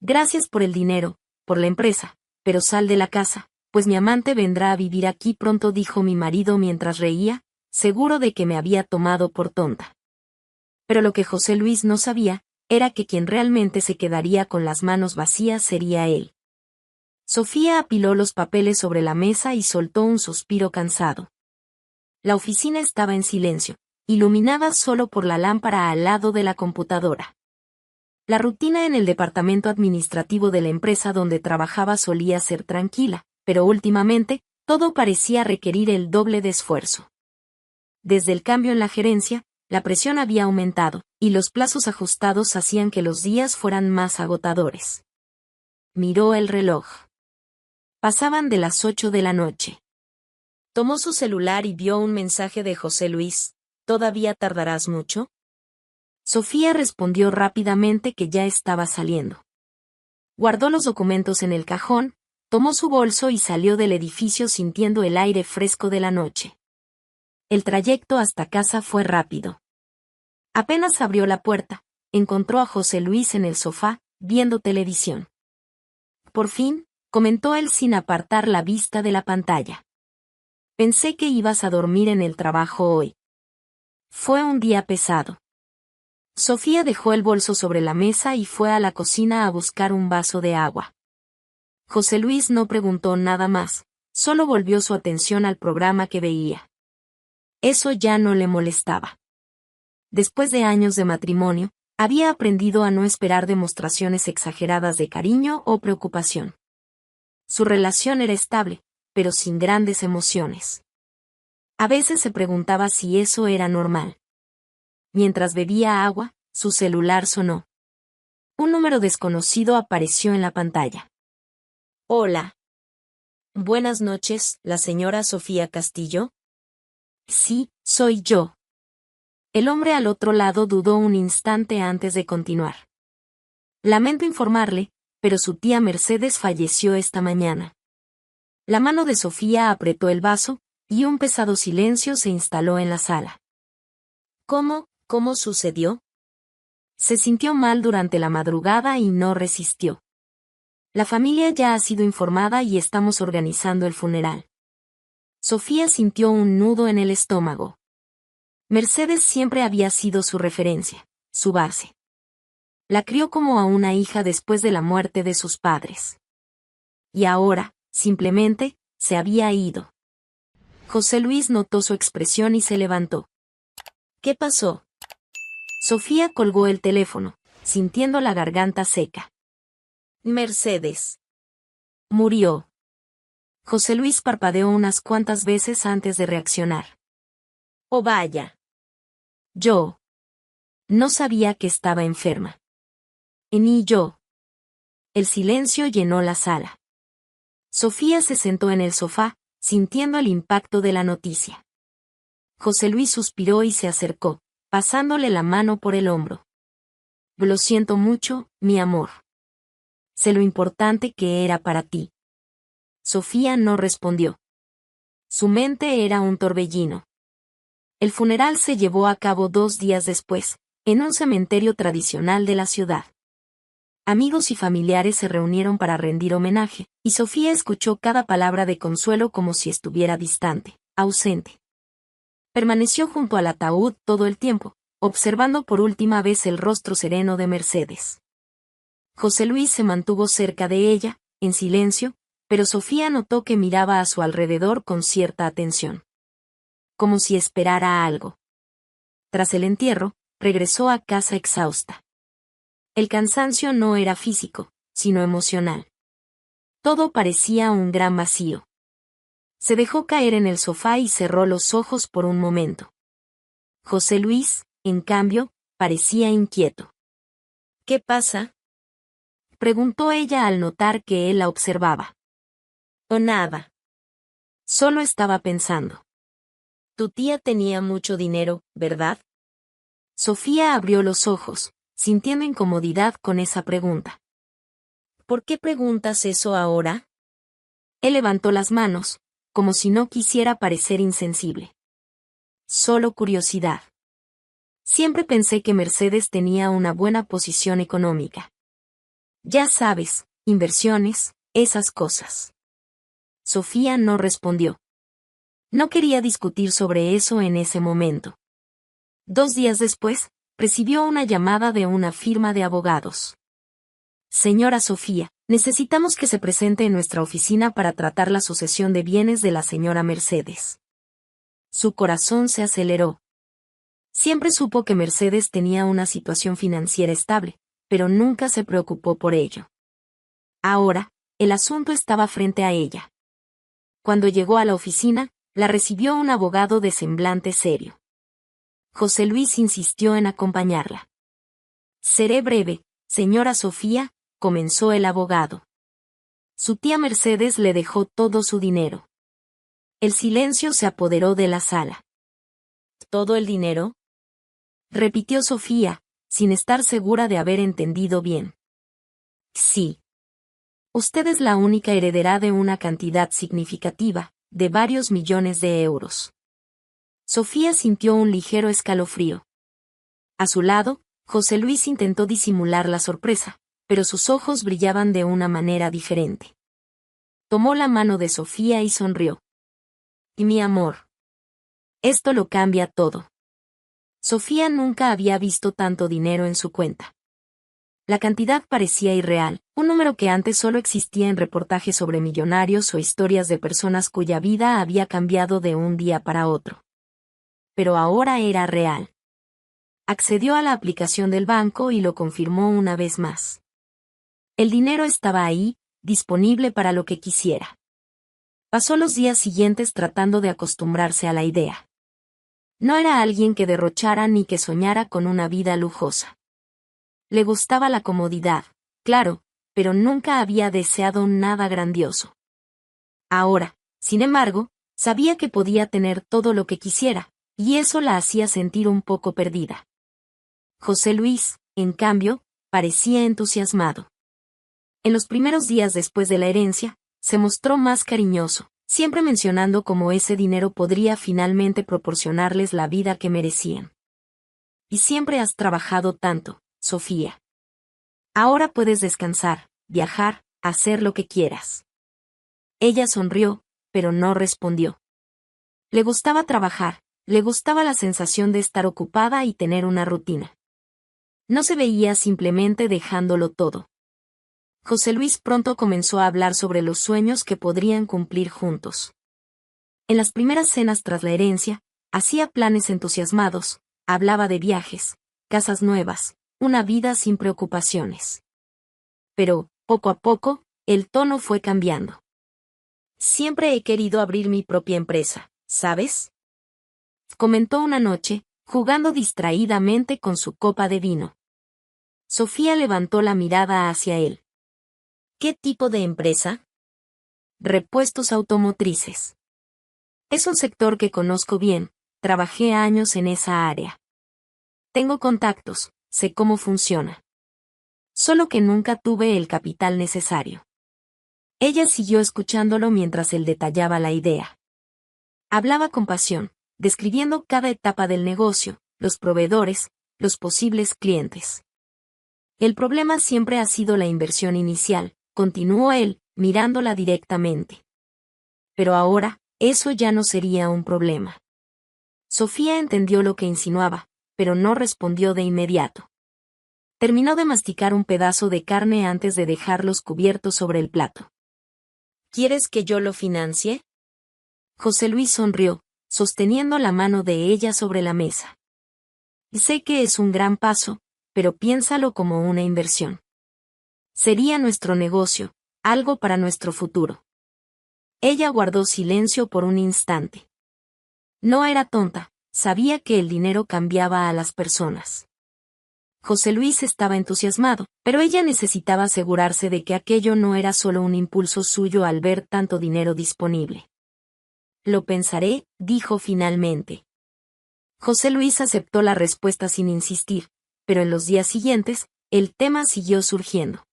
Gracias por el dinero, por la empresa, pero sal de la casa, pues mi amante vendrá a vivir aquí pronto, dijo mi marido mientras reía, seguro de que me había tomado por tonta. Pero lo que José Luis no sabía, era que quien realmente se quedaría con las manos vacías sería él. Sofía apiló los papeles sobre la mesa y soltó un suspiro cansado. La oficina estaba en silencio, iluminada solo por la lámpara al lado de la computadora. La rutina en el departamento administrativo de la empresa donde trabajaba solía ser tranquila, pero últimamente, todo parecía requerir el doble de esfuerzo. Desde el cambio en la gerencia, la presión había aumentado, y los plazos ajustados hacían que los días fueran más agotadores. Miró el reloj. Pasaban de las 8 de la noche. Tomó su celular y vio un mensaje de José Luis. ¿Todavía tardarás mucho? Sofía respondió rápidamente que ya estaba saliendo. Guardó los documentos en el cajón, tomó su bolso y salió del edificio sintiendo el aire fresco de la noche. El trayecto hasta casa fue rápido. Apenas abrió la puerta, encontró a José Luis en el sofá, viendo televisión. Por fin, comentó él sin apartar la vista de la pantalla. Pensé que ibas a dormir en el trabajo hoy. Fue un día pesado. Sofía dejó el bolso sobre la mesa y fue a la cocina a buscar un vaso de agua. José Luis no preguntó nada más, solo volvió su atención al programa que veía. Eso ya no le molestaba. Después de años de matrimonio, había aprendido a no esperar demostraciones exageradas de cariño o preocupación. Su relación era estable, pero sin grandes emociones. A veces se preguntaba si eso era normal. Mientras bebía agua, su celular sonó. Un número desconocido apareció en la pantalla. Hola. Buenas noches, ¿la señora Sofía Castillo? Sí, soy yo. El hombre al otro lado dudó un instante antes de continuar. Lamento informarle, pero su tía Mercedes falleció esta mañana. La mano de Sofía apretó el vaso, y un pesado silencio se instaló en la sala. ¿Cómo sucedió? Se sintió mal durante la madrugada y no resistió. La familia ya ha sido informada y estamos organizando el funeral. Sofía sintió un nudo en el estómago. Mercedes siempre había sido su referencia, su base. La crió como a una hija después de la muerte de sus padres. Y ahora, simplemente, se había ido. José Luis notó su expresión y se levantó. ¿Qué pasó? Sofía colgó el teléfono, sintiendo la garganta seca. Mercedes. Murió. José Luis parpadeó unas cuantas veces antes de reaccionar. Oh vaya. Yo. No sabía que estaba enferma. Ni yo. El silencio llenó la sala. Sofía se sentó en el sofá, sintiendo el impacto de la noticia. José Luis suspiró y se acercó, pasándole la mano por el hombro. Lo siento mucho, mi amor. Sé lo importante que era para ti. Sofía no respondió. Su mente era un torbellino. El funeral se llevó a cabo 2 días después, en un cementerio tradicional de la ciudad. Amigos y familiares se reunieron para rendir homenaje, y Sofía escuchó cada palabra de consuelo como si estuviera distante, ausente. Permaneció junto al ataúd todo el tiempo, observando por última vez el rostro sereno de Mercedes. José Luis se mantuvo cerca de ella, en silencio, pero Sofía notó que miraba a su alrededor con cierta atención. Como si esperara algo. Tras el entierro, regresó a casa exhausta. El cansancio no era físico, sino emocional. Todo parecía un gran vacío. Se dejó caer en el sofá y cerró los ojos por un momento. José Luis, en cambio, parecía inquieto. ¿Qué pasa? Preguntó ella al notar que él la observaba. O nada. Solo estaba pensando. Tu tía tenía mucho dinero, ¿verdad? Sofía abrió los ojos, sintiendo incomodidad con esa pregunta. ¿Por qué preguntas eso ahora? Él levantó las manos, como si no quisiera parecer insensible. Solo curiosidad. Siempre pensé que Mercedes tenía una buena posición económica. Ya sabes, inversiones, esas cosas. Sofía no respondió. No quería discutir sobre eso en ese momento. 2 días después, recibió una llamada de una firma de abogados. Señora Sofía, necesitamos que se presente en nuestra oficina para tratar la sucesión de bienes de la señora Mercedes. Su corazón se aceleró. Siempre supo que Mercedes tenía una situación financiera estable, pero nunca se preocupó por ello. Ahora, el asunto estaba frente a ella. Cuando llegó a la oficina, la recibió un abogado de semblante serio. José Luis insistió en acompañarla. Seré breve, señora Sofía, comenzó el abogado. Su tía Mercedes le dejó todo su dinero. El silencio se apoderó de la sala. ¿Todo el dinero?, repitió Sofía, sin estar segura de haber entendido bien. Sí. Usted es la única heredera de una cantidad significativa, de varios millones de euros. Sofía sintió un ligero escalofrío. A su lado, José Luis intentó disimular la sorpresa, pero sus ojos brillaban de una manera diferente. Tomó la mano de Sofía y sonrió. Y mi amor. Esto lo cambia todo. Sofía nunca había visto tanto dinero en su cuenta. La cantidad parecía irreal, un número que antes solo existía en reportajes sobre millonarios o historias de personas cuya vida había cambiado de un día para otro. Pero ahora era real. Accedió a la aplicación del banco y lo confirmó una vez más. El dinero estaba ahí, disponible para lo que quisiera. Pasó los días siguientes tratando de acostumbrarse a la idea. No era alguien que derrochara ni que soñara con una vida lujosa. Le gustaba la comodidad, claro, pero nunca había deseado nada grandioso. Ahora, sin embargo, sabía que podía tener todo lo que quisiera, y eso la hacía sentir un poco perdida. José Luis, en cambio, parecía entusiasmado. En los primeros días después de la herencia, se mostró más cariñoso, siempre mencionando cómo ese dinero podría finalmente proporcionarles la vida que merecían. Y siempre has trabajado tanto, Sofía. Ahora puedes descansar, viajar, hacer lo que quieras. Ella sonrió, pero no respondió. Le gustaba trabajar, le gustaba la sensación de estar ocupada y tener una rutina. No se veía simplemente dejándolo todo. José Luis pronto comenzó a hablar sobre los sueños que podrían cumplir juntos. En las primeras cenas tras la herencia, hacía planes entusiasmados, hablaba de viajes, casas nuevas, una vida sin preocupaciones. Pero, poco a poco, el tono fue cambiando. Siempre he querido abrir mi propia empresa, ¿sabes?, comentó una noche, jugando distraídamente con su copa de vino. Sofía levantó la mirada hacia él. ¿Qué tipo de empresa? Repuestos automotrices. Es un sector que conozco bien, trabajé años en esa área. Tengo contactos, sé cómo funciona. Solo que nunca tuve el capital necesario. Ella siguió escuchándolo mientras él detallaba la idea. Hablaba con pasión, describiendo cada etapa del negocio, los proveedores, los posibles clientes. El problema siempre ha sido la inversión inicial, continuó él, mirándola directamente. Pero ahora, eso ya no sería un problema. Sofía entendió lo que insinuaba, pero no respondió de inmediato. Terminó de masticar un pedazo de carne antes de dejarlos cubiertos sobre el plato. ¿Quieres que yo lo financie?, José Luis sonrió, sosteniendo la mano de ella sobre la mesa. Sé que es un gran paso, pero piénsalo como una inversión. Sería nuestro negocio, algo para nuestro futuro. Ella guardó silencio por un instante. No era tonta, sabía que el dinero cambiaba a las personas. José Luis estaba entusiasmado, pero ella necesitaba asegurarse de que aquello no era solo un impulso suyo al ver tanto dinero disponible. Lo pensaré, dijo finalmente. José Luis aceptó la respuesta sin insistir, pero en los días siguientes, el tema siguió surgiendo.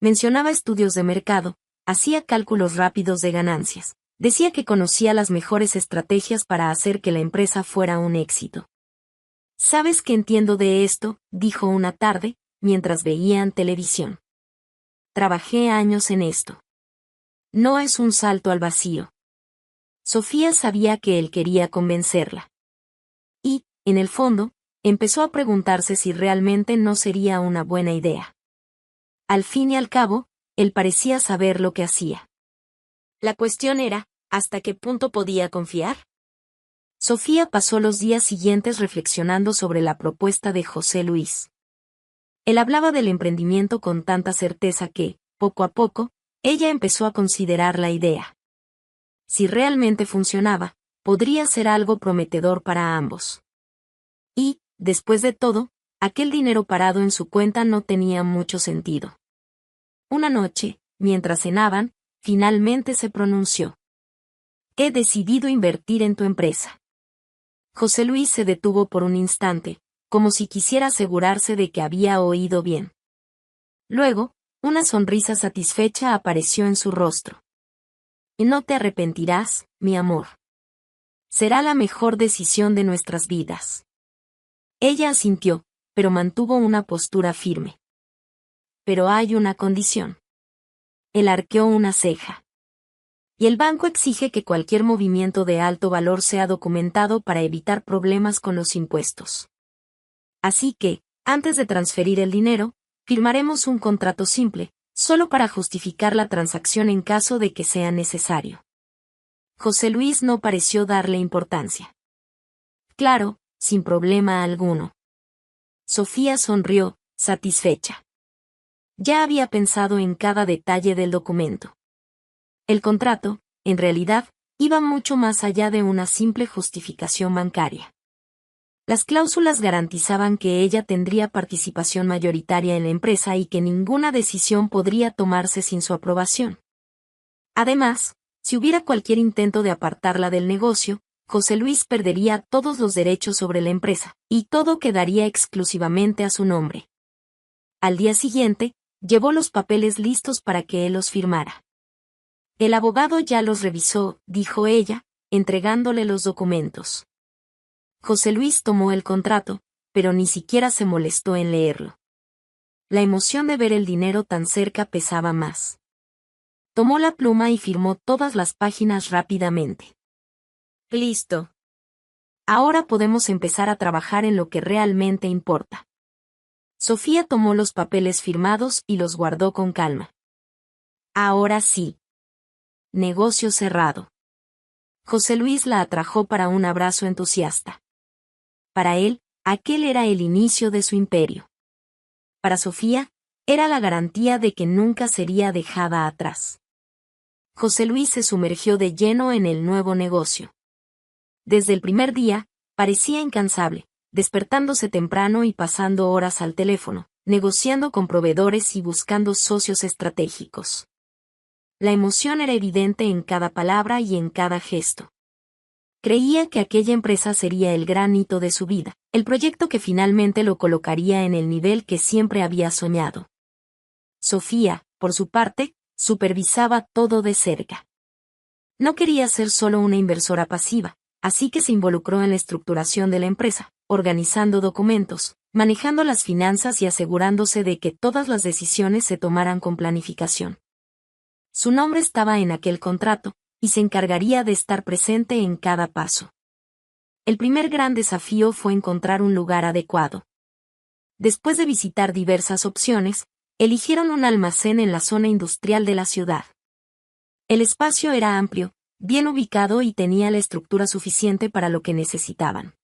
Mencionaba estudios de mercado, hacía cálculos rápidos de ganancias, decía que conocía las mejores estrategias para hacer que la empresa fuera un éxito. ¿Sabes qué entiendo de esto?, dijo una tarde, mientras veían televisión. trabajé años en esto. No es un salto al vacío. Sofía sabía que él quería convencerla. Y, en el fondo, empezó a preguntarse si realmente no sería una buena idea. Al fin y al cabo, él parecía saber lo que hacía. La cuestión era, ¿hasta qué punto podía confiar? Sofía pasó los días siguientes reflexionando sobre la propuesta de José Luis. Él hablaba del emprendimiento con tanta certeza que, poco a poco, ella empezó a considerar la idea. Si realmente funcionaba, podría ser algo prometedor para ambos. Y, después de todo, aquel dinero parado en su cuenta no tenía mucho sentido. Una noche, mientras cenaban, finalmente se pronunció. He decidido invertir en tu empresa. José Luis se detuvo por un instante, como si quisiera asegurarse de que había oído bien. Luego, una sonrisa satisfecha apareció en su rostro. Y no te arrepentirás, mi amor. Será la mejor decisión de nuestras vidas. Ella asintió, pero mantuvo una postura firme. Pero hay una condición. Él arqueó una ceja. Y el banco exige que cualquier movimiento de alto valor sea documentado para evitar problemas con los impuestos. Así que, antes de transferir el dinero, firmaremos un contrato simple, solo para justificar la transacción en caso de que sea necesario. José Luis no pareció darle importancia. Claro, sin problema alguno. Sofía sonrió, satisfecha. Ya había pensado en cada detalle del documento. El contrato, en realidad, iba mucho más allá de una simple justificación bancaria. Las cláusulas garantizaban que ella tendría participación mayoritaria en la empresa y que ninguna decisión podría tomarse sin su aprobación. Además, si hubiera cualquier intento de apartarla del negocio, José Luis perdería todos los derechos sobre la empresa, y todo quedaría exclusivamente a su nombre. Al día siguiente, llevó los papeles listos para que él los firmara. El abogado ya los revisó, dijo ella, entregándole los documentos. José Luis tomó el contrato, pero ni siquiera se molestó en leerlo. La emoción de ver el dinero tan cerca pesaba más. Tomó la pluma y firmó todas las páginas rápidamente. Listo. Ahora podemos empezar a trabajar en lo que realmente importa. Sofía tomó los papeles firmados y los guardó con calma. Ahora sí. Negocio cerrado. José Luis la atrajo para un abrazo entusiasta. Para él, aquel era el inicio de su imperio. Para Sofía, era la garantía de que nunca sería dejada atrás. José Luis se sumergió de lleno en el nuevo negocio. Desde el primer día, parecía incansable, despertándose temprano y pasando horas al teléfono, negociando con proveedores y buscando socios estratégicos. La emoción era evidente en cada palabra y en cada gesto. Creía que aquella empresa sería el gran hito de su vida, el proyecto que finalmente lo colocaría en el nivel que siempre había soñado. Sofía, por su parte, supervisaba todo de cerca. No quería ser solo una inversora pasiva, así que se involucró en la estructuración de la empresa, organizando documentos, manejando las finanzas y asegurándose de que todas las decisiones se tomaran con planificación. Su nombre estaba en aquel contrato, y se encargaría de estar presente en cada paso. El primer gran desafío fue encontrar un lugar adecuado. Después de visitar diversas opciones, eligieron un almacén en la zona industrial de la ciudad. El espacio era amplio, bien ubicado y tenía la estructura suficiente para lo que necesitaban.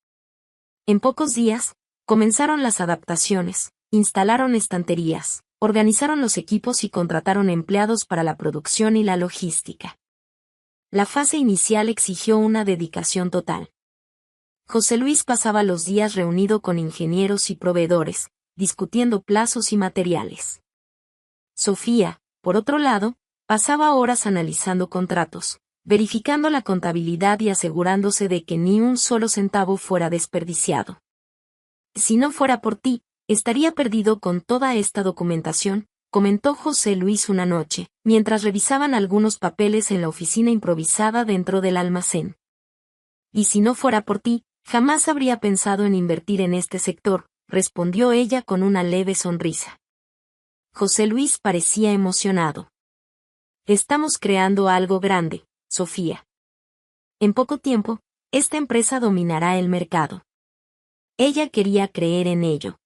En pocos días, comenzaron las adaptaciones, instalaron estanterías, organizaron los equipos y contrataron empleados para la producción y la logística. La fase inicial exigió una dedicación total. José Luis pasaba los días reunido con ingenieros y proveedores, discutiendo plazos y materiales. Sofía, por otro lado, pasaba horas analizando contratos, verificando la contabilidad y asegurándose de que ni un solo centavo fuera desperdiciado. Si no fuera por ti, estaría perdido con toda esta documentación, comentó José Luis una noche, mientras revisaban algunos papeles en la oficina improvisada dentro del almacén. Y si no fuera por ti, jamás habría pensado en invertir en este sector, respondió ella con una leve sonrisa. José Luis parecía emocionado. Estamos creando algo grande, Sofía. En poco tiempo, esta empresa dominará el mercado. Ella quería creer en ello.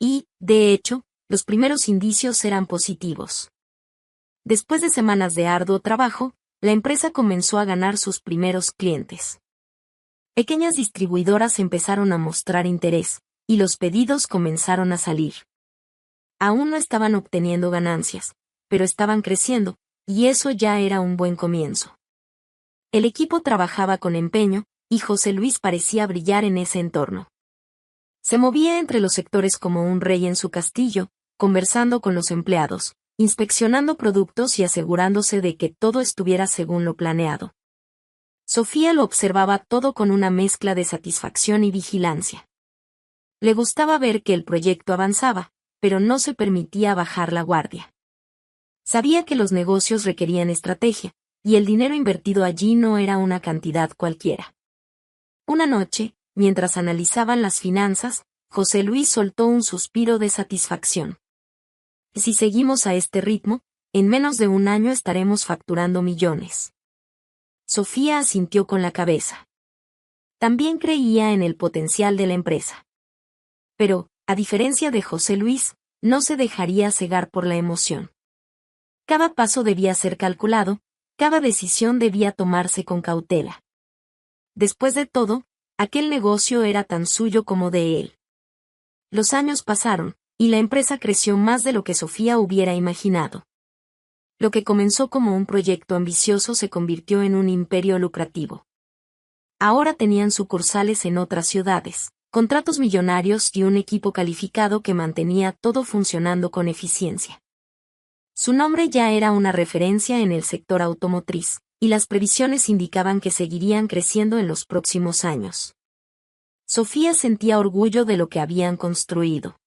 Y, de hecho, los primeros indicios eran positivos. Después de semanas de arduo trabajo, la empresa comenzó a ganar sus primeros clientes. Pequeñas distribuidoras empezaron a mostrar interés, y los pedidos comenzaron a salir. Aún no estaban obteniendo ganancias, pero estaban creciendo, y eso ya era un buen comienzo. El equipo trabajaba con empeño, y José Luis parecía brillar en ese entorno. Se movía entre los sectores como un rey en su castillo, conversando con los empleados, inspeccionando productos y asegurándose de que todo estuviera según lo planeado. Sofía lo observaba todo con una mezcla de satisfacción y vigilancia. Le gustaba ver que el proyecto avanzaba, pero no se permitía bajar la guardia. Sabía que los negocios requerían estrategia, y el dinero invertido allí no era una cantidad cualquiera. Una noche, mientras analizaban las finanzas, José Luis soltó un suspiro de satisfacción. Si seguimos a este ritmo, en menos de un año estaremos facturando millones. Sofía asintió con la cabeza. También creía en el potencial de la empresa. Pero, a diferencia de José Luis, no se dejaría cegar por la emoción. Cada paso debía ser calculado, cada decisión debía tomarse con cautela. Después de todo, aquel negocio era tan suyo como de él. Los años pasaron, y la empresa creció más de lo que Sofía hubiera imaginado. Lo que comenzó como un proyecto ambicioso se convirtió en un imperio lucrativo. Ahora tenían sucursales en otras ciudades, contratos millonarios y un equipo calificado que mantenía todo funcionando con eficiencia. Su nombre ya era una referencia en el sector automotriz, y las previsiones indicaban que seguirían creciendo en los próximos años. Sofía sentía orgullo de lo que habían construido.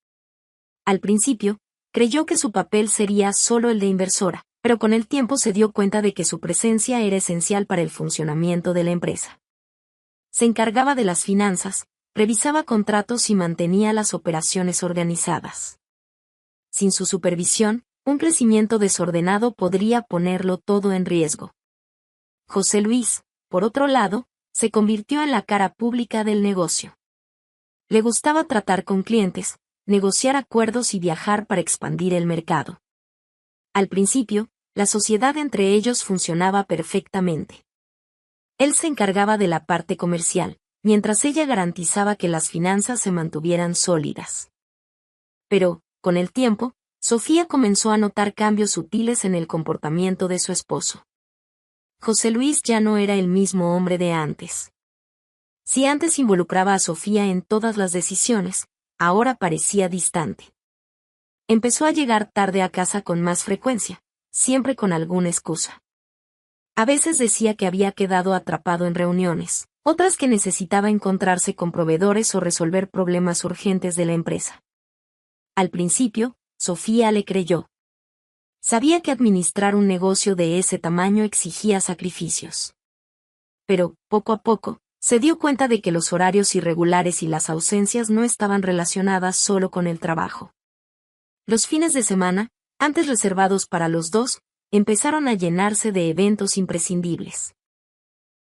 Al principio, creyó que su papel sería solo el de inversora, pero con el tiempo se dio cuenta de que su presencia era esencial para el funcionamiento de la empresa. Se encargaba de las finanzas, revisaba contratos y mantenía las operaciones organizadas. Sin su supervisión, un crecimiento desordenado podría ponerlo todo en riesgo. José Luis, por otro lado, se convirtió en la cara pública del negocio. Le gustaba tratar con clientes, negociar acuerdos y viajar para expandir el mercado. Al principio, la sociedad entre ellos funcionaba perfectamente. Él se encargaba de la parte comercial, mientras ella garantizaba que las finanzas se mantuvieran sólidas. Pero, con el tiempo, Sofía comenzó a notar cambios sutiles en el comportamiento de su esposo. José Luis ya no era el mismo hombre de antes. Si antes involucraba a Sofía en todas las decisiones, ahora parecía distante. Empezó a llegar tarde a casa con más frecuencia, siempre con alguna excusa. A veces decía que había quedado atrapado en reuniones, otras que necesitaba encontrarse con proveedores o resolver problemas urgentes de la empresa. Al principio, Sofía le creyó. Sabía que administrar un negocio de ese tamaño exigía sacrificios. Pero, poco a poco, se dio cuenta de que los horarios irregulares y las ausencias no estaban relacionadas solo con el trabajo. Los fines de semana, antes reservados para los dos, empezaron a llenarse de eventos imprescindibles.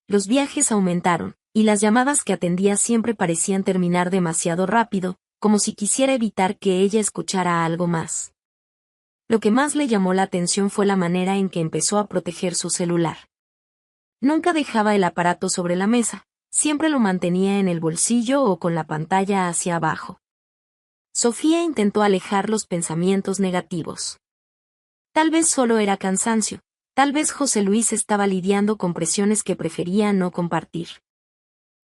Los viajes aumentaron, y las llamadas que atendía siempre parecían terminar demasiado rápido, como si quisiera evitar que ella escuchara algo más. Lo que más le llamó la atención fue la manera en que empezó a proteger su celular. Nunca dejaba el aparato sobre la mesa, siempre lo mantenía en el bolsillo o con la pantalla hacia abajo. Sofía intentó alejar los pensamientos negativos. Tal vez solo era cansancio, tal vez José Luis estaba lidiando con presiones que prefería no compartir.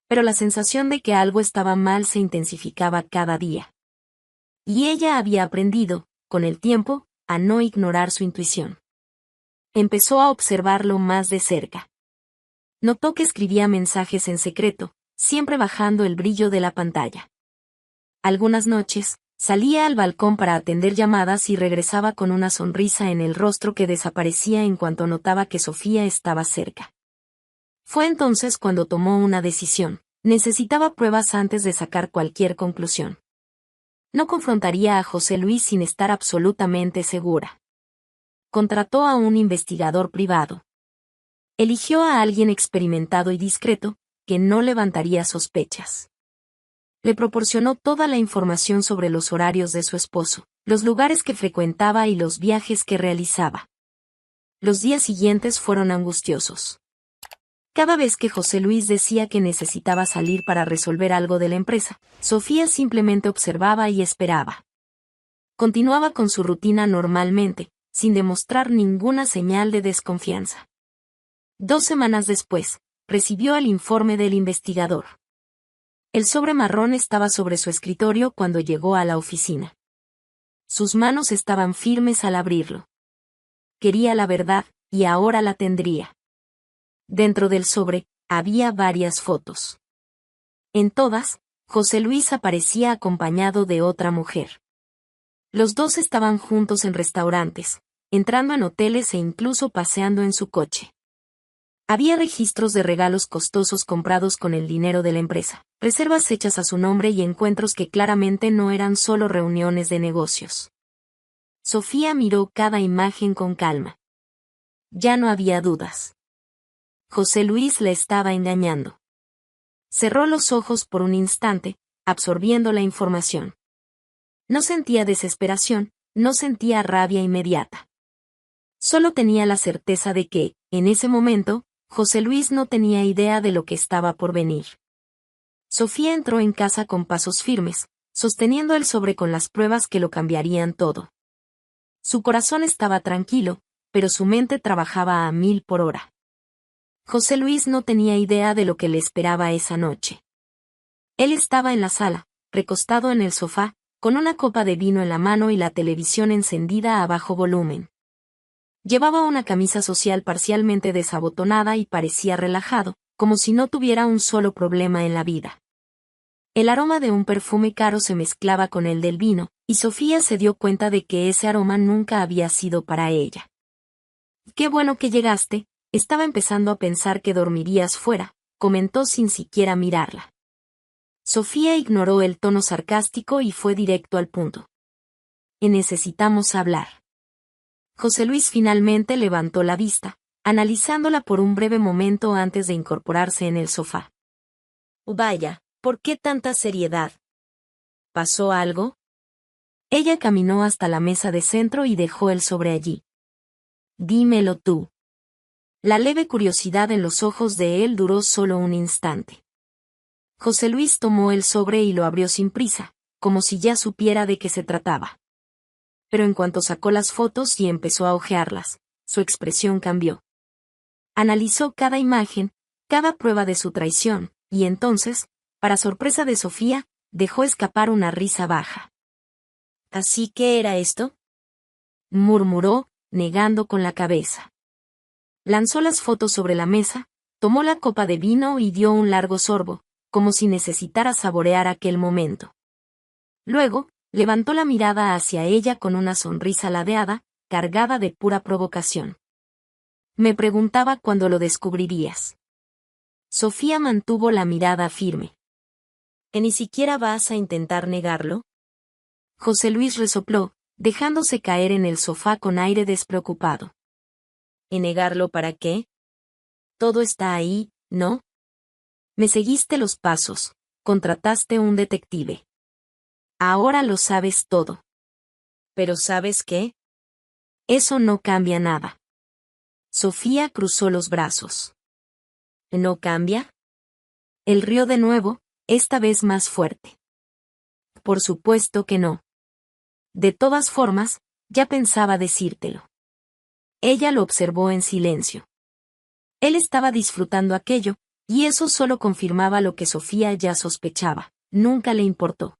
Pero la sensación de que algo estaba mal se intensificaba cada día. Y ella había aprendido, con el tiempo, a no ignorar su intuición. Empezó a observarlo más de cerca. Notó que escribía mensajes en secreto, siempre bajando el brillo de la pantalla. Algunas noches, salía al balcón para atender llamadas y regresaba con una sonrisa en el rostro que desaparecía en cuanto notaba que Sofía estaba cerca. Fue entonces cuando tomó una decisión. Necesitaba pruebas antes de sacar cualquier conclusión. No confrontaría a José Luis sin estar absolutamente segura. Contrató a un investigador privado. Eligió a alguien experimentado y discreto, que no levantaría sospechas. Le proporcionó toda la información sobre los horarios de su esposo, los lugares que frecuentaba y los viajes que realizaba. Los días siguientes fueron angustiosos. Cada vez que José Luis decía que necesitaba salir para resolver algo de la empresa, Sofía simplemente observaba y esperaba. Continuaba con su rutina normalmente, sin demostrar ninguna señal de desconfianza. 2 semanas después, recibió el informe del investigador. El sobre marrón estaba sobre su escritorio cuando llegó a la oficina. Sus manos estaban firmes al abrirlo. Quería la verdad, y ahora la tendría. Dentro del sobre, había varias fotos. En todas, José Luis aparecía acompañado de otra mujer. Los dos estaban juntos en restaurantes, entrando en hoteles e incluso paseando en su coche. Había registros de regalos costosos comprados con el dinero de la empresa, reservas hechas a su nombre y encuentros que claramente no eran solo reuniones de negocios. Sofía miró cada imagen con calma. Ya no había dudas. José Luis le estaba engañando. Cerró los ojos por un instante, absorbiendo la información. No sentía desesperación, no sentía rabia inmediata. Solo tenía la certeza de que, en ese momento, José Luis no tenía idea de lo que estaba por venir. Sofía entró en casa con pasos firmes, sosteniendo el sobre con las pruebas que lo cambiarían todo. Su corazón estaba tranquilo, pero su mente trabajaba a 1000 por hora. José Luis no tenía idea de lo que le esperaba esa noche. Él estaba en la sala, recostado en el sofá, con una copa de vino en la mano y la televisión encendida a bajo volumen. Llevaba una camisa social parcialmente desabotonada y parecía relajado, como si no tuviera un solo problema en la vida. El aroma de un perfume caro se mezclaba con el del vino, y Sofía se dio cuenta de que ese aroma nunca había sido para ella. «Qué bueno que llegaste, estaba empezando a pensar que dormirías fuera», comentó sin siquiera mirarla. Sofía ignoró el tono sarcástico y fue directo al punto. «Necesitamos hablar». José Luis finalmente levantó la vista, analizándola por un breve momento antes de incorporarse en el sofá. «Vaya, ¿por qué tanta seriedad? ¿Pasó algo?» Ella caminó hasta la mesa de centro y dejó el sobre allí. «Dímelo tú». La leve curiosidad en los ojos de él duró solo un instante. José Luis tomó el sobre y lo abrió sin prisa, como si ya supiera de qué se trataba. Pero en cuanto sacó las fotos y empezó a hojearlas, su expresión cambió. Analizó cada imagen, cada prueba de su traición, y entonces, para sorpresa de Sofía, dejó escapar una risa baja. «¿Así que era esto?», murmuró, negando con la cabeza. Lanzó las fotos sobre la mesa, tomó la copa de vino y dio un largo sorbo, como si necesitara saborear aquel momento. Luego, levantó la mirada hacia ella con una sonrisa ladeada, cargada de pura provocación. «Me preguntaba cuándo lo descubrirías». Sofía mantuvo la mirada firme. «¿Que ni siquiera vas a intentar negarlo?». José Luis resopló, dejándose caer en el sofá con aire despreocupado. «¿Y negarlo para qué? Todo está ahí, ¿no? Me seguiste los pasos, contrataste un detective. Ahora lo sabes todo. ¿Pero sabes qué? Eso no cambia nada». Sofía cruzó los brazos. «¿No cambia?». Él rió de nuevo, esta vez más fuerte. «Por supuesto que no. De todas formas, ya pensaba decírtelo». Ella lo observó en silencio. Él estaba disfrutando aquello, y eso solo confirmaba lo que Sofía ya sospechaba. Nunca le importó.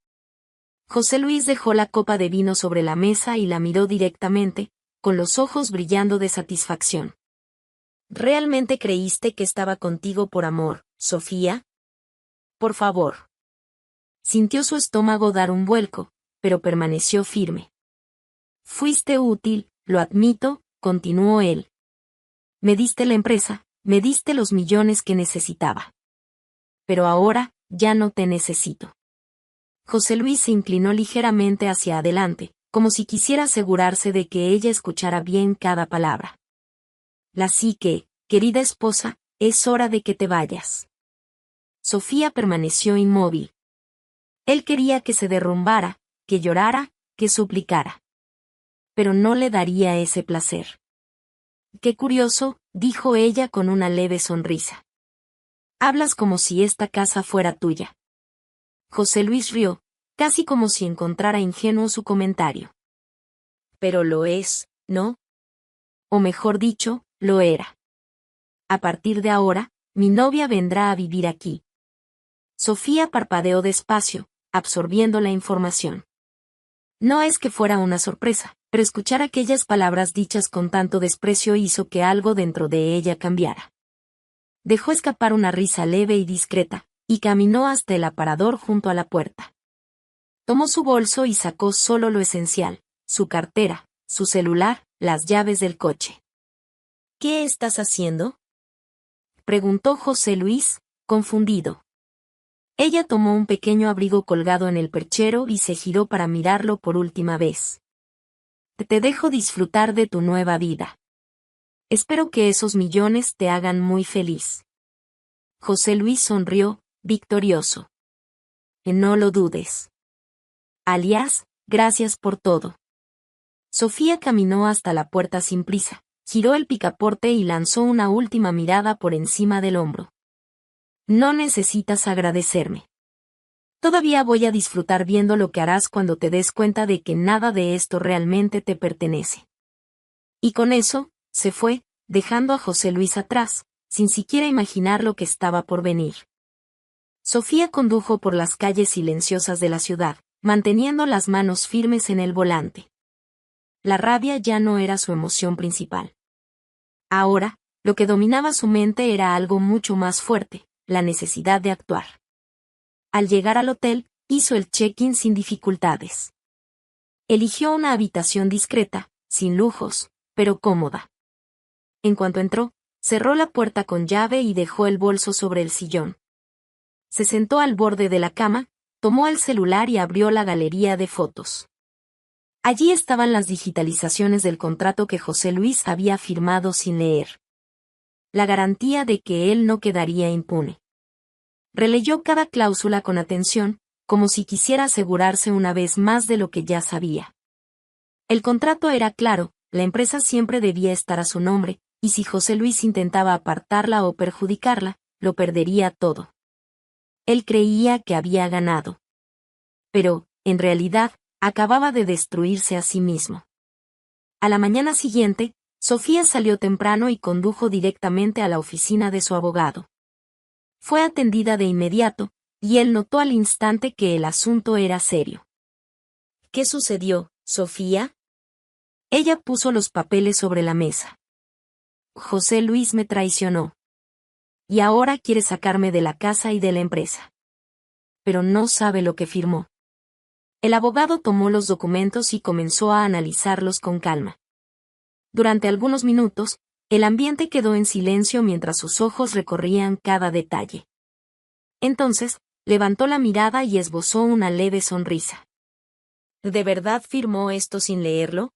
José Luis dejó la copa de vino sobre la mesa y la miró directamente, con los ojos brillando de satisfacción. «¿Realmente creíste que estaba contigo por amor, Sofía? Por favor». Sintió su estómago dar un vuelco, pero permaneció firme. «Fuiste útil, lo admito», continuó él. «Me diste la empresa, me diste los millones que necesitaba. Pero ahora, ya no te necesito. José Luis se inclinó ligeramente hacia adelante, como si quisiera asegurarse de que ella escuchara bien cada palabra. Así que, querida esposa, es hora de que te vayas. Sofía permaneció inmóvil. Él quería que se derrumbara, que llorara, que suplicara. Pero no le daría ese placer. Qué curioso, dijo ella con una leve sonrisa. Hablas como si esta casa fuera tuya. José Luis rió, casi como si encontrara ingenuo su comentario. Pero lo es, ¿no? O mejor dicho, lo era. A partir de ahora, mi novia vendrá a vivir aquí. Sofía parpadeó despacio, absorbiendo la información. No es que fuera una sorpresa, pero escuchar aquellas palabras dichas con tanto desprecio hizo que algo dentro de ella cambiara. Dejó escapar una risa leve y discreta, y caminó hasta el aparador junto a la puerta. Tomó su bolso y sacó solo lo esencial, su cartera, su celular, las llaves del coche. ¿Qué estás haciendo?, preguntó José Luis, confundido. Ella tomó un pequeño abrigo colgado en el perchero y se giró para mirarlo por última vez. Te dejo disfrutar de tu nueva vida. Espero que esos millones te hagan muy feliz. José Luis sonrió, victorioso. No lo dudes. Alias, gracias por todo. Sofía caminó hasta la puerta sin prisa, giró el picaporte y lanzó una última mirada por encima del hombro. No necesitas agradecerme. Todavía voy a disfrutar viendo lo que harás cuando te des cuenta de que nada de esto realmente te pertenece. Y con eso, se fue, dejando a José Luis atrás, sin siquiera imaginar lo que estaba por venir. Sofía condujo por las calles silenciosas de la ciudad, manteniendo las manos firmes en el volante. La rabia ya no era su emoción principal. Ahora, lo que dominaba su mente era algo mucho más fuerte, la necesidad de actuar. Al llegar al hotel, hizo el check-in sin dificultades. Eligió una habitación discreta, sin lujos, pero cómoda. En cuanto entró, cerró la puerta con llave y dejó el bolso sobre el sillón. Se sentó al borde de la cama, tomó el celular y abrió la galería de fotos. Allí estaban las digitalizaciones del contrato que José Luis había firmado sin leer. La garantía de que él no quedaría impune. Releyó cada cláusula con atención, como si quisiera asegurarse una vez más de lo que ya sabía. El contrato era claro, la empresa siempre debía estar a su nombre, y si José Luis intentaba apartarla o perjudicarla, lo perdería todo. Él creía que había ganado. Pero, en realidad, acababa de destruirse a sí mismo. A la mañana siguiente, Sofía salió temprano y condujo directamente a la oficina de su abogado. Fue atendida de inmediato, y él notó al instante que el asunto era serio. ¿Qué sucedió, Sofía? Ella puso los papeles sobre la mesa. José Luis me traicionó. Y ahora quiere sacarme de la casa y de la empresa. Pero no sabe lo que firmó. El abogado tomó los documentos y comenzó a analizarlos con calma. Durante algunos minutos, el ambiente quedó en silencio mientras sus ojos recorrían cada detalle. Entonces, levantó la mirada y esbozó una leve sonrisa. ¿De verdad firmó esto sin leerlo?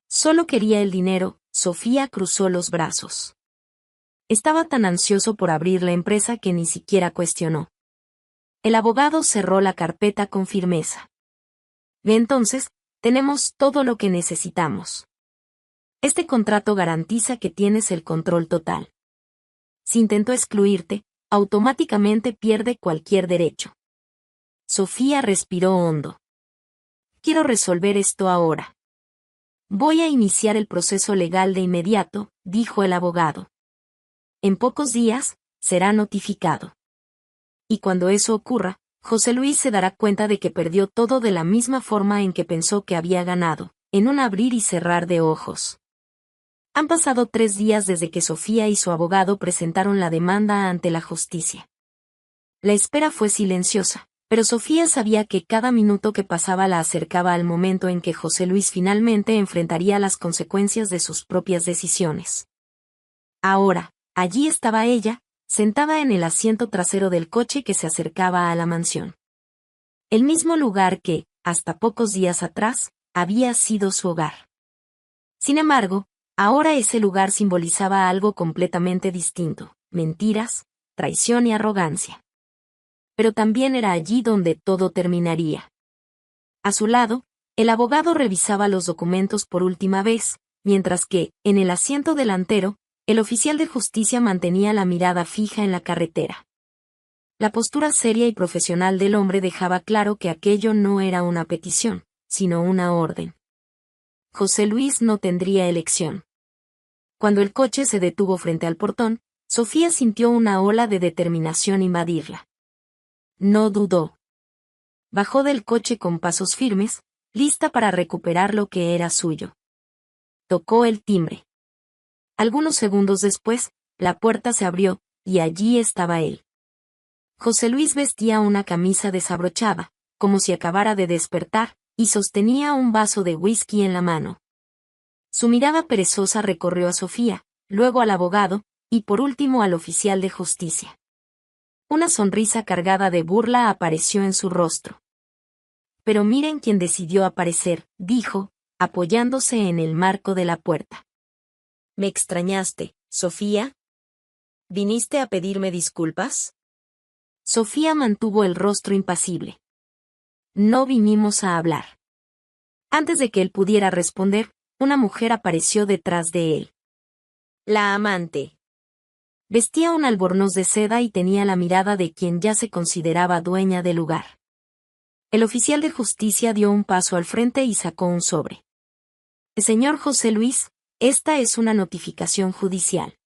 Solo quería el dinero. Sofía cruzó los brazos. Estaba tan ansioso por abrir la empresa que ni siquiera cuestionó. El abogado cerró la carpeta con firmeza. Entonces, tenemos todo lo que necesitamos. Este contrato garantiza que tienes el control total. Si intentó excluirte, automáticamente pierde cualquier derecho. Sofía respiró hondo. Quiero resolver esto ahora. Voy a iniciar el proceso legal de inmediato, dijo el abogado. En pocos días, será notificado. Y cuando eso ocurra, José Luis se dará cuenta de que perdió todo de la misma forma en que pensó que había ganado, en un abrir y cerrar de ojos. Han pasado 3 días desde que Sofía y su abogado presentaron la demanda ante la justicia. La espera fue silenciosa, pero Sofía sabía que cada minuto que pasaba la acercaba al momento en que José Luis finalmente enfrentaría las consecuencias de sus propias decisiones. Ahora, allí estaba ella, sentada en el asiento trasero del coche que se acercaba a la mansión. El mismo lugar que, hasta pocos días atrás, había sido su hogar. Sin embargo, ahora ese lugar simbolizaba algo completamente distinto: mentiras, traición y arrogancia. Pero también era allí donde todo terminaría. A su lado, el abogado revisaba los documentos por última vez, mientras que, en el asiento delantero, el oficial de justicia mantenía la mirada fija en la carretera. La postura seria y profesional del hombre dejaba claro que aquello no era una petición, sino una orden. José Luis no tendría elección. Cuando el coche se detuvo frente al portón, Sofía sintió una ola de determinación invadirla. No dudó. Bajó del coche con pasos firmes, lista para recuperar lo que era suyo. Tocó el timbre. Algunos segundos después, la puerta se abrió, y allí estaba él. José Luis vestía una camisa desabrochada, como si acabara de despertar, y sostenía un vaso de whisky en la mano. Su mirada perezosa recorrió a Sofía, luego al abogado, y por último al oficial de justicia. Una sonrisa cargada de burla apareció en su rostro. Pero miren quién decidió aparecer, dijo, apoyándose en el marco de la puerta. ¿Me extrañaste, Sofía? ¿Viniste a pedirme disculpas? Sofía mantuvo el rostro impasible. No vinimos a hablar. Antes de que él pudiera responder, una mujer apareció detrás de él. La amante. Vestía un albornoz de seda y tenía la mirada de quien ya se consideraba dueña del lugar. El oficial de justicia dio un paso al frente y sacó un sobre. Señor José Luis, esta es una notificación judicial.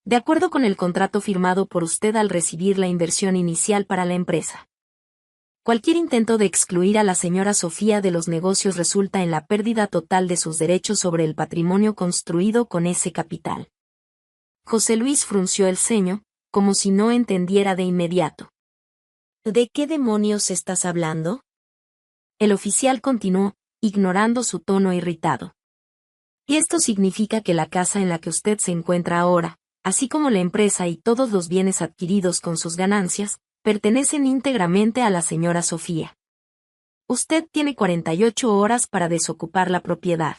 De acuerdo con el contrato firmado por usted al recibir la inversión inicial para la empresa. Cualquier intento de excluir a la señora Sofía de los negocios resulta en la pérdida total de sus derechos sobre el patrimonio construido con ese capital. José Luis frunció el ceño, como si no entendiera de inmediato. ¿De qué demonios estás hablando? El oficial continuó, ignorando su tono irritado. Y esto significa que la casa en la que usted se encuentra ahora, así como la empresa y todos los bienes adquiridos con sus ganancias, pertenecen íntegramente a la señora Sofía. Usted tiene 48 horas para desocupar la propiedad.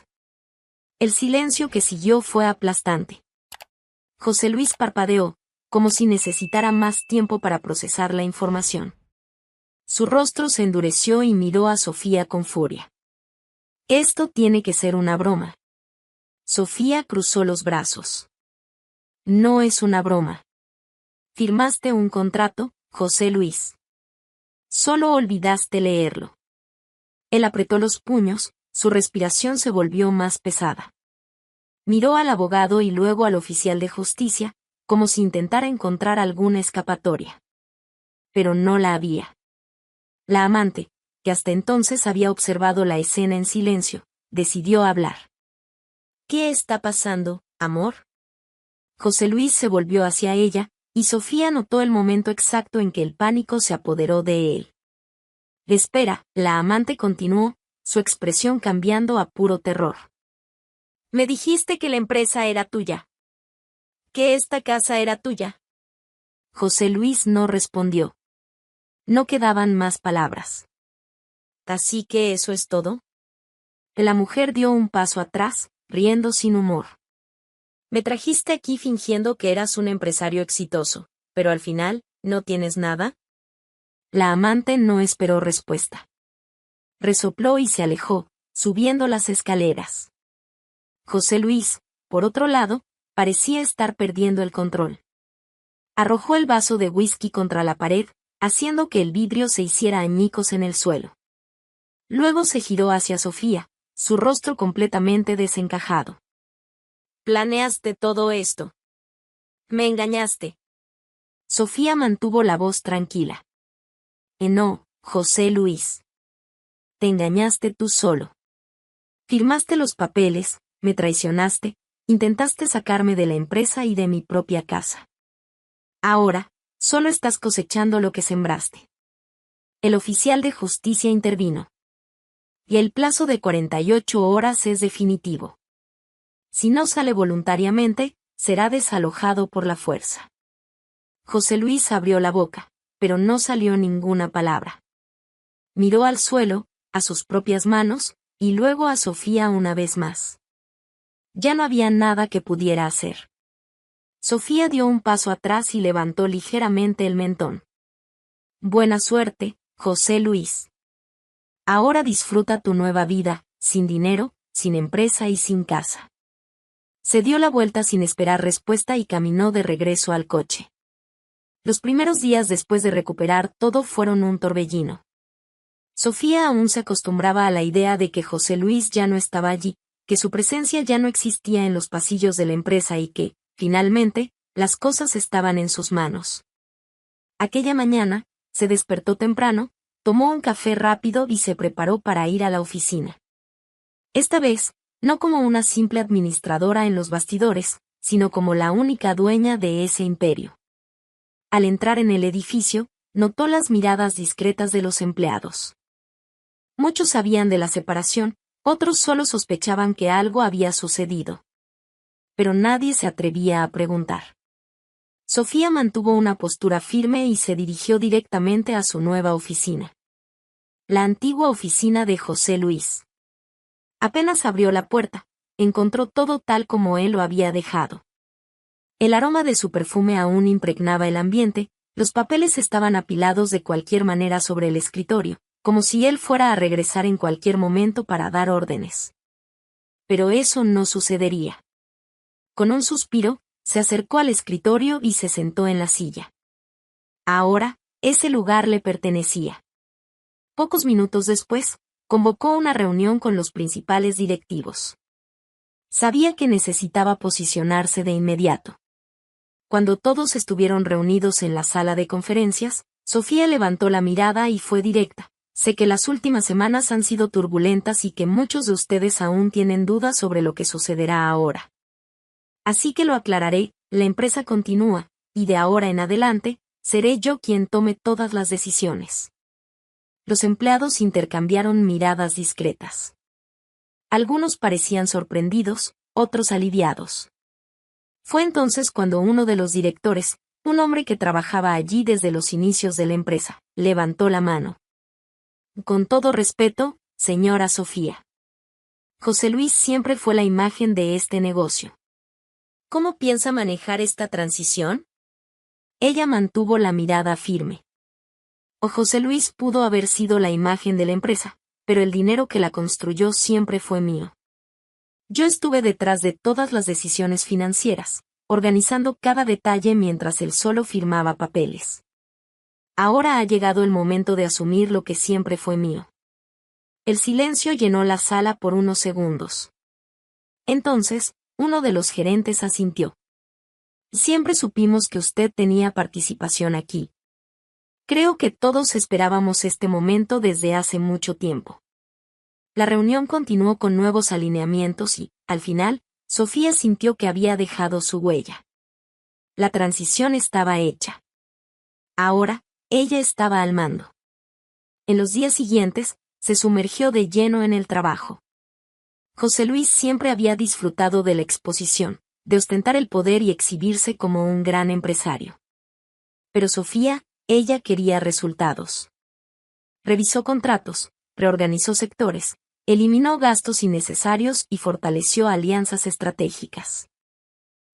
El silencio que siguió fue aplastante. José Luis parpadeó, como si necesitara más tiempo para procesar la información. Su rostro se endureció y miró a Sofía con furia. Esto tiene que ser una broma. Sofía cruzó los brazos. No es una broma. Firmaste un contrato, José Luis. Solo olvidaste leerlo. Él apretó los puños, su respiración se volvió más pesada. Miró al abogado y luego al oficial de justicia, como si intentara encontrar alguna escapatoria. Pero no la había. La amante, que hasta entonces había observado la escena en silencio, decidió hablar. ¿Qué está pasando, amor? José Luis se volvió hacia ella, y Sofía notó el momento exacto en que el pánico se apoderó de él. Espera, la amante continuó, su expresión cambiando a puro terror. Me dijiste que la empresa era tuya. ¿Que esta casa era tuya? José Luis no respondió. No quedaban más palabras. ¿Así que eso es todo? La mujer dio un paso atrás, riendo sin humor. Me trajiste aquí fingiendo que eras un empresario exitoso, pero al final, ¿no tienes nada? La amante no esperó respuesta. Resopló y se alejó, subiendo las escaleras. José Luis, por otro lado, parecía estar perdiendo el control. Arrojó el vaso de whisky contra la pared, haciendo que el vidrio se hiciera añicos en el suelo. Luego se giró hacia Sofía, su rostro completamente desencajado. Planeaste todo esto. Me engañaste. Sofía mantuvo la voz tranquila. No, José Luis. Te engañaste tú solo. Firmaste los papeles, me traicionaste, intentaste sacarme de la empresa y de mi propia casa. Ahora, solo estás cosechando lo que sembraste. El oficial de justicia intervino. Y el plazo de 48 horas es definitivo. Si no sale voluntariamente, será desalojado por la fuerza. José Luis abrió la boca, pero no salió ninguna palabra. Miró al suelo, a sus propias manos, y luego a Sofía una vez más. Ya no había nada que pudiera hacer. Sofía dio un paso atrás y levantó ligeramente el mentón. Buena suerte, José Luis. Ahora disfruta tu nueva vida, sin dinero, sin empresa y sin casa. Se dio la vuelta sin esperar respuesta y caminó de regreso al coche. Los primeros días después de recuperar todo fueron un torbellino. Sofía aún se acostumbraba a la idea de que José Luis ya no estaba allí, que su presencia ya no existía en los pasillos de la empresa y que, finalmente, las cosas estaban en sus manos. Aquella mañana, se despertó temprano, tomó un café rápido y se preparó para ir a la oficina. Esta vez, no como una simple administradora en los bastidores, sino como la única dueña de ese imperio. Al entrar en el edificio, notó las miradas discretas de los empleados. Muchos sabían de la separación, otros solo sospechaban que algo había sucedido. Pero nadie se atrevía a preguntar. Sofía mantuvo una postura firme y se dirigió directamente a su nueva oficina. La antigua oficina de José Luis. Apenas abrió la puerta, encontró todo tal como él lo había dejado. El aroma de su perfume aún impregnaba el ambiente, los papeles estaban apilados de cualquier manera sobre el escritorio, como si él fuera a regresar en cualquier momento para dar órdenes. Pero eso no sucedería. Con un suspiro, se acercó al escritorio y se sentó en la silla. Ahora, ese lugar le pertenecía. Pocos minutos después, convocó una reunión con los principales directivos. Sabía que necesitaba posicionarse de inmediato. Cuando todos estuvieron reunidos en la sala de conferencias, Sofía levantó la mirada y fue directa. Sé que las últimas semanas han sido turbulentas y que muchos de ustedes aún tienen dudas sobre lo que sucederá ahora. Así que lo aclararé, la empresa continúa, y de ahora en adelante, seré yo quien tome todas las decisiones. Los empleados intercambiaron miradas discretas. Algunos parecían sorprendidos, otros aliviados. Fue entonces cuando uno de los directores, un hombre que trabajaba allí desde los inicios de la empresa, levantó la mano. Con todo respeto, señora Sofía. José Luis siempre fue la imagen de este negocio. ¿Cómo piensa manejar esta transición? Ella mantuvo la mirada firme. José Luis pudo haber sido la imagen de la empresa, pero el dinero que la construyó siempre fue mío. Yo estuve detrás de todas las decisiones financieras, organizando cada detalle mientras él solo firmaba papeles. Ahora ha llegado el momento de asumir lo que siempre fue mío. El silencio llenó la sala por unos segundos. Entonces, uno de los gerentes asintió. Siempre supimos que usted tenía participación aquí. Creo que todos esperábamos este momento desde hace mucho tiempo. La reunión continuó con nuevos alineamientos y, al final, Sofía sintió que había dejado su huella. La transición estaba hecha. Ahora, ella estaba al mando. En los días siguientes, se sumergió de lleno en el trabajo. José Luis siempre había disfrutado de la exposición, de ostentar el poder y exhibirse como un gran empresario. Pero Sofía, ella quería resultados. Revisó contratos, reorganizó sectores, eliminó gastos innecesarios y fortaleció alianzas estratégicas.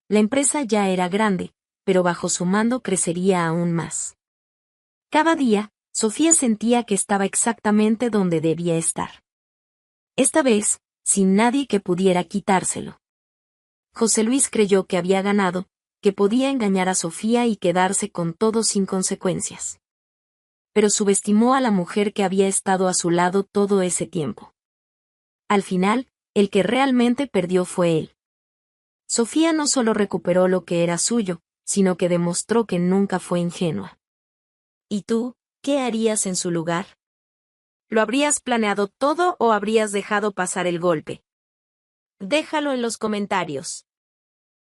La empresa ya era grande, pero bajo su mando crecería aún más. Cada día, Sofía sentía que estaba exactamente donde debía estar. Esta vez, sin nadie que pudiera quitárselo. José Luis creyó que había ganado, que podía engañar a Sofía y quedarse con todo sin consecuencias. Pero subestimó a la mujer que había estado a su lado todo ese tiempo. Al final, el que realmente perdió fue él. Sofía no solo recuperó lo que era suyo, sino que demostró que nunca fue ingenua. ¿Y tú, qué harías en su lugar? ¿Lo habrías planeado todo o habrías dejado pasar el golpe? Déjalo en los comentarios.